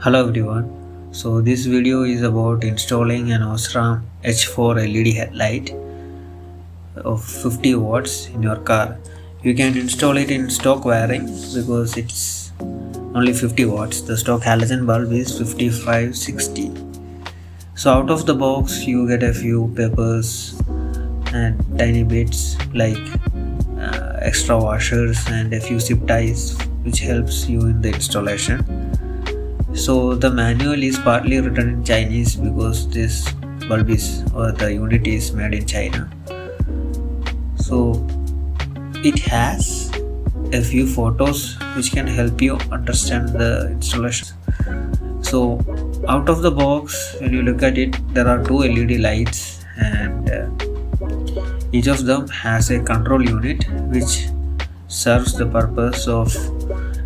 Hello everyone. So this video is about installing an Osram H4 LED headlight of 50 watts in your car. You can install it in stock wiring because it's only 50 watts. The stock halogen bulb is 5560. So out of the box you get a few papers and tiny bits like extra washers and a few zip ties which helps you in the installation. So the manual is partly written in Chinese because this bulb is or the unit is made in China. So it has a few photos which can help you understand the installation. So out of the box, when you look at it, there are two LED lights and each of them has a control unit which serves the purpose of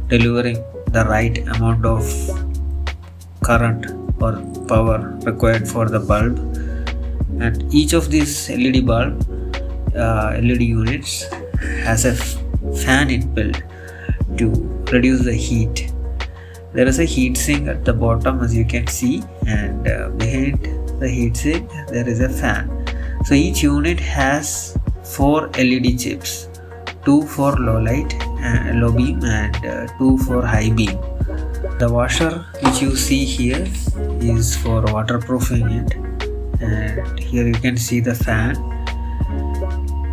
delivering the right amount of current or power required for the bulb, and each of these LED units has a fan inbuilt to reduce the heat. There is a heat sink at the bottom as you can see, and behind the heat sink there is a fan. So each unit has 4 LED chips, 2 for low beam and 2 for high beam. The washer which you see here is for waterproofing it, and here you can see the fan.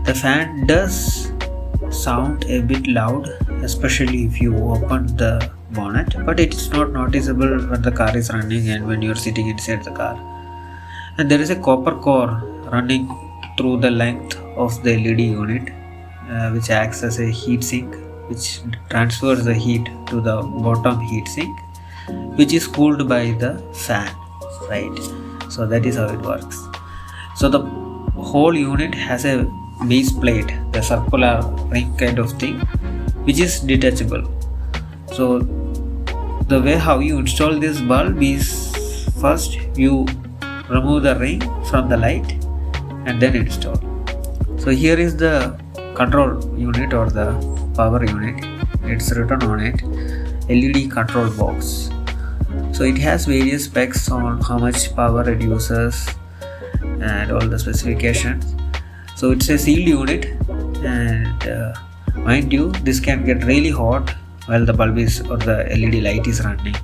The fan does sound a bit loud, especially if you open the bonnet, but it's not noticeable when the car is running and when you're sitting inside the car. And there is a copper core running through the length of the LED unit which acts as a heat sink, which transfers the heat to the bottom heat sink, which is cooled by the fan, right? So that is how it works. So the whole unit has a base plate, the circular ring kind of thing, which is detachable. So the way how you install this bulb is, first you remove the ring from the light and then install. So here is the control unit or the power unit. It's written on it LED control box. So it has various specs on how much power it uses and all the specifications. So it's a sealed unit, and mind you, this can get really hot while the bulb is or the LED light is running,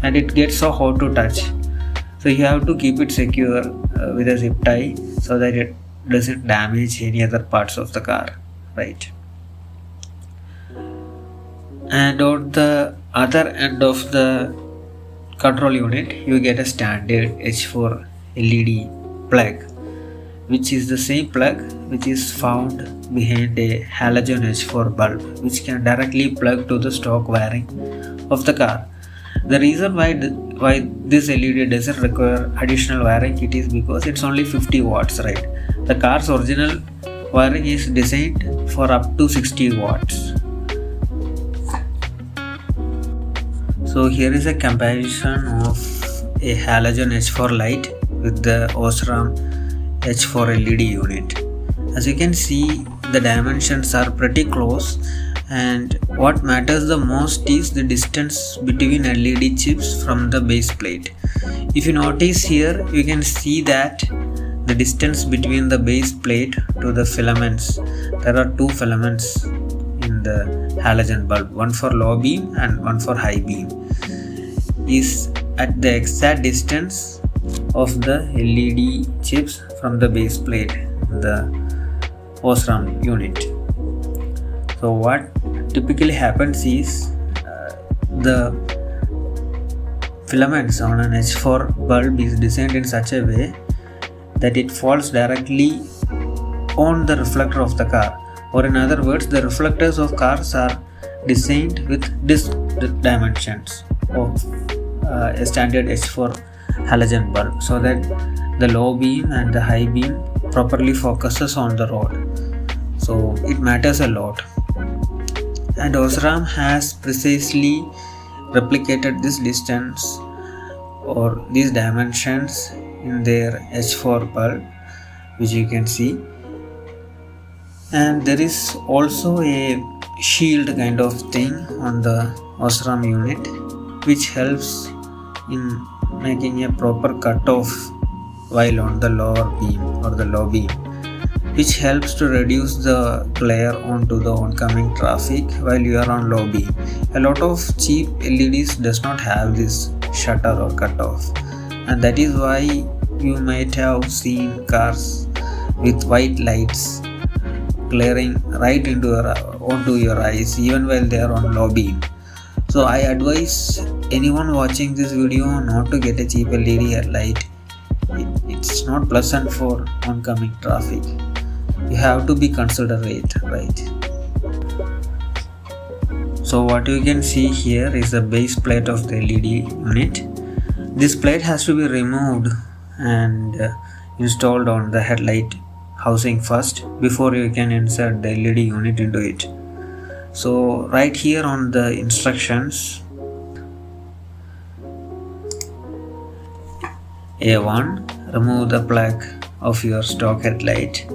and it gets so hot to touch. So you have to keep it secure with a zip tie so that it doesn't damage any other parts of the car, right? And on the other end of the control unit you get a standard H4 LED plug, which is the same plug which is found behind a halogen H4 bulb, which can directly plug to the stock wiring of the car. The reason why this LED doesn't require additional wiring, it is because it's only 50 watts, right? The car's original wiring is designed for up to 60 watts. So here is a comparison of a halogen H4 light with the Osram H4 LED unit. As you can see, the dimensions are pretty close, and what matters the most is the distance between LED chips from the base plate. If you notice here, you can see that the distance between the base plate to the filaments, there are 2 filaments in the halogen bulb, one for low beam and one for high beam, is at the exact distance of the LED chips from the base plate, the Osram unit. So what typically happens is the filaments on an H4 bulb is designed in such a way that it falls directly on the reflector of the car, or in other words, the reflectors of cars are designed with disc dimensions of a standard H4 halogen bulb, so that the low beam and the high beam properly focuses on the road. So it matters a lot, and Osram has precisely replicated this distance or these dimensions in their H4 bulb, which you can see. And there is also a shield kind of thing on the Osram unit, which helps in making a proper cutoff while on the lower beam or the low beam, which helps to reduce the glare onto the oncoming traffic while you are on low beam. A lot of cheap LEDs does not have this shutter or cutoff, and that is why you might have seen cars with white lights glaring right onto your eyes even while they are on low beam. So I advise anyone watching this video not to get a cheap LED headlight. It's not pleasant for oncoming traffic. You have to be considerate, right? So what you can see here is the base plate of the LED unit. This plate has to be removed and installed on the headlight housing first before you can insert the LED unit into it. So right here on the instructions, A1, remove the plug of your stock headlight.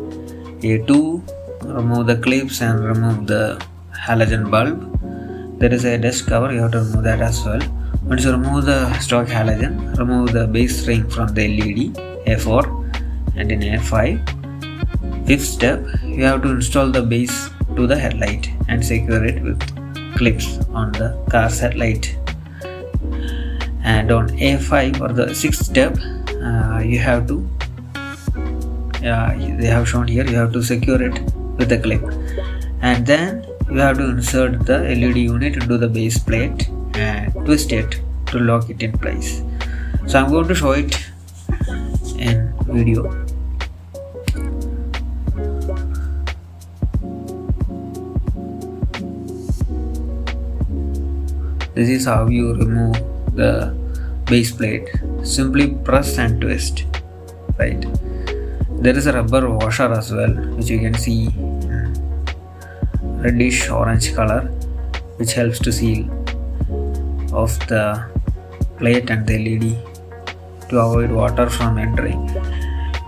A2, remove the clips and remove the halogen bulb. There is a dust cover, you have to remove that as well. Once you remove the stock halogen, remove the base ring from the LED, A4, and in A5. Fifth step, you have to install the base to the headlight and secure it with clips on the car's headlight. And on A5 or the sixth step, you have to they have shown here, you have to secure it with a clip, and then you have to insert the LED unit into the base plate and twist it to lock it in place. So I'm going to show it in video. This is how you remove the base plate. Simply press and twist, right? There is a rubber washer as well, which you can see in reddish orange color, which helps to seal off the plate and the LED to avoid water from entering.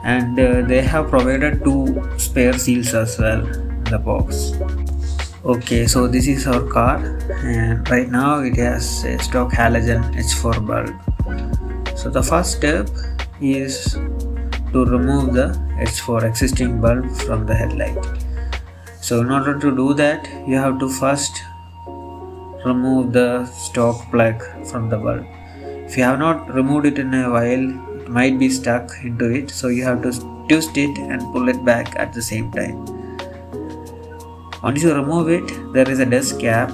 And they have provided 2 spare seals as well in the box. Okay, so this is our car, and right now it has a stock halogen H4 bulb. So the first step is to remove the H4 existing bulb from the headlight. So in order to do that, you have to first remove the stock plug from the bulb. If you have not removed it in a while, it might be stuck into it, so you have to twist it and pull it back at the same time. Once you remove it, there is a dust cap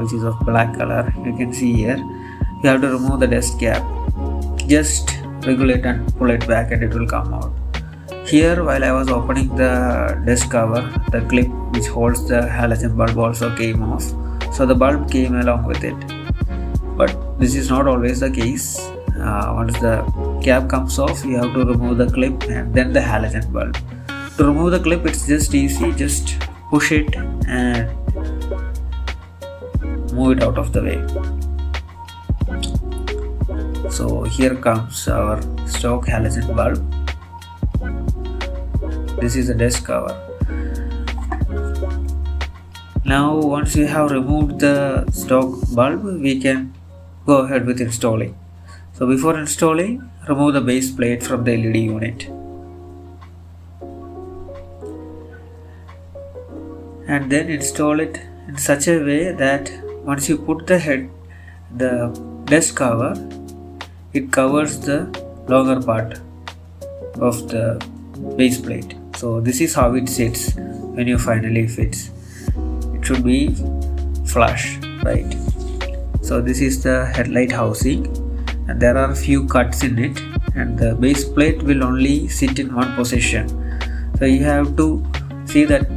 which is of black color. You can see here, you have to remove the dust cap. Just regulate and pull it back and it will come out. Here, while I was opening the dust cover, the clip which holds the halogen bulb also came off, so the bulb came along with it. But this is not always the case. Once the cap comes off, you have to remove the clip and then the halogen bulb. To remove the clip, it's just easy. Just push it and move it out of the way. So here comes our stock halogen bulb. This is the dust cover. Now once we have removed the stock bulb, we can go ahead with installing. So before installing, remove the base plate from the LED unit. And then install it in such a way that once you put the dust cover, it covers the longer part of the base plate. So this is how it sits when you finally fits. It should be flush, right? So this is the headlight housing, and there are a few cuts in it, and the base plate will only sit in one position. So you have to see that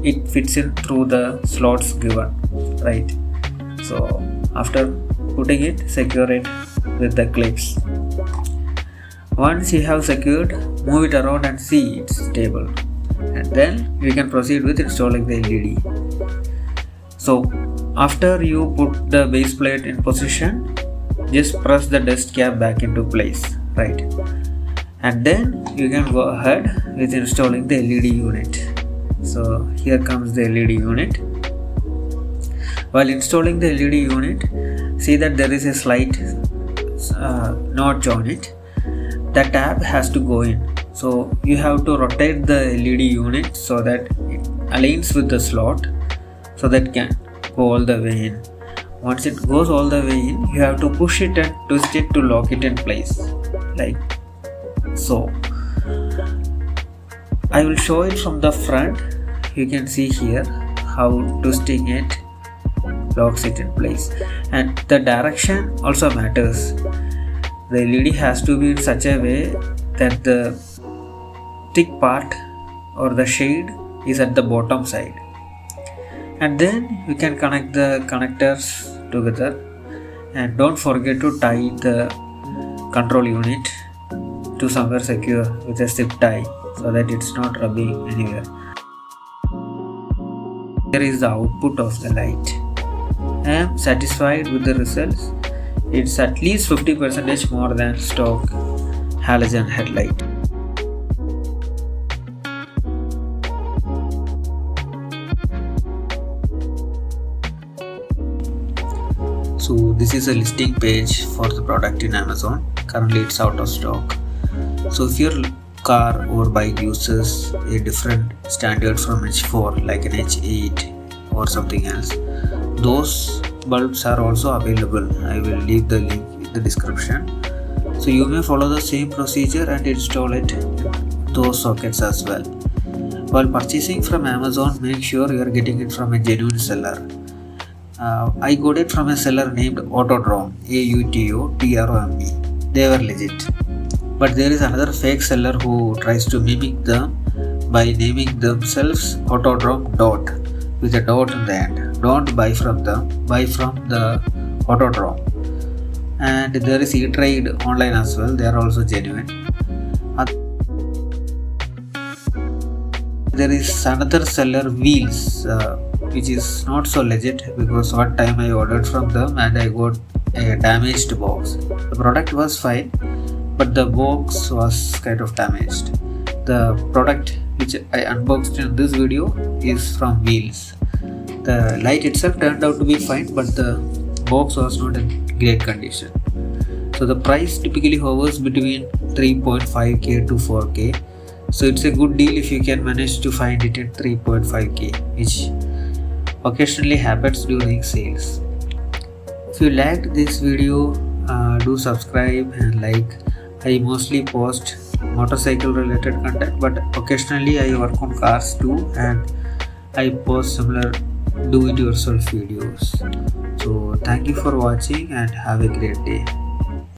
it fits in through the slots given, right? So after putting it, secure it with the clips. Once you have secured, move it around and see it's stable, and then you can proceed with installing the LED. So after you put the base plate in position, just press the dust cap back into place, right? And then you can go ahead with installing the LED unit. So here comes the LED unit. While installing the LED unit, see that there is a slight notch on it, the tab has to go in. So you have to rotate the LED unit so that it aligns with the slot, so that it can go all the way in. Once it goes all the way in, you have to push it and twist it to lock it in place, like so. I will show it from the front. You can see here how twisting it locks it in place, and the direction also matters. The LED has to be in such a way that the thick part or the shade is at the bottom side, and then you can connect the connectors together, and don't forget to tie the control unit to somewhere secure with a zip tie so that it's not rubbing anywhere. Here is the output of the light. I am satisfied with the results. It's at least 50% more than stock halogen headlight. So this is a listing page for the product in Amazon. Currently it's out of stock. So if your car or bike uses a different standard from H4 like an H8 or something else, those bulbs are also available. I will leave the link in the description. So you may follow the same procedure and install it in those sockets as well. While purchasing from Amazon, make sure you are getting it from a genuine seller. I got it from a seller named Autodrome, AUTODROME. They were legit. But there is another fake seller who tries to mimic them by naming themselves Autodrome Dot with a dot in the end. Don't buy from them, buy from the Autodrome. And there is e-trade online as well, they are also genuine. There is another seller, Wheels, which is not so legit, because one time I ordered from them and I got a damaged box. The product was fine, but the box was kind of damaged. The product which I unboxed in this video is from Wheels. The light itself turned out to be fine, but the box was not in great condition. So the price typically hovers between 3.5k to 4k. So it's a good deal if you can manage to find it at 3.5k, which occasionally happens during sales. If you liked this video, do subscribe and like. I mostly post motorcycle related content, but occasionally I work on cars too, and I post similar do it yourself videos. So thank you for watching and have a great day.